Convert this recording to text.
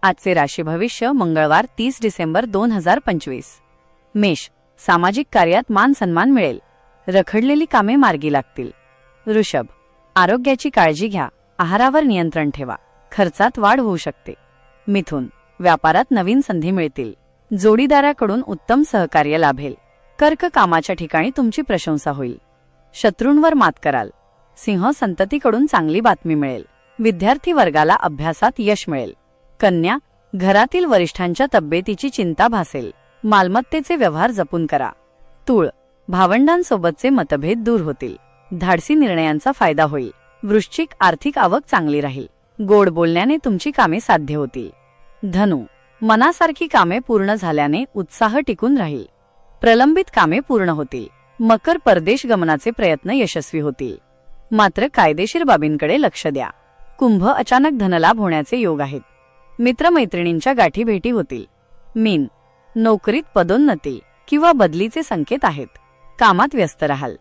आजचे राशी भविष्य मंगळवार 30 डिसेंबर 2025. मेष, सामाजिक कार्यात मान सन्मान मिळेल. रखडलेली कामे मार्गी लागतील. वृषभ, आरोग्याची काळजी घ्या. आहारावर नियंत्रण ठेवा. खर्चात वाढ होऊ शकते. मिथुन, व्यापारात नवीन संधी मिळतील. जोडीदाराकडून उत्तम सहकार्य लाभेल. कर्क, कामाच्या ठिकाणी तुमची प्रशंसा होईल. शत्रूंवर मात कराल. सिंह, संततीकडून चांगली बातमी मिळेल. विद्यार्थी वर्गाला अभ्यासात यश मिळेल. कन्या, घरातील वरिष्ठांच्या तब्येतीची चिंता भासेल. मालमत्तेचे व्यवहार जपून करा. तूळ, भावंडांसोबतचे मतभेद दूर होतील. धाडसी निर्णयांचा फायदा होईल. वृश्चिक, आर्थिक आवक चांगली राहील. गोड बोलण्याने तुमची कामे साध्य होतील. धनु, मनासारखी कामे पूर्ण झाल्याने उत्साह टिकून राहील. प्रलंबित कामे पूर्ण होतील. मकर, परदेश गमनाचे प्रयत्न यशस्वी होतील. मात्र कायदेशीर बाबींकडे लक्ष द्या. कुंभ, अचानक धनलाभ होण्याचे योग आहेत. मित्रमैत्रिणींच्या गाठी भेटी होतील. मीन, नोकरीत पदोन्नती किंवा बदलीचे संकेत आहेत. कामात व्यस्त राहाल.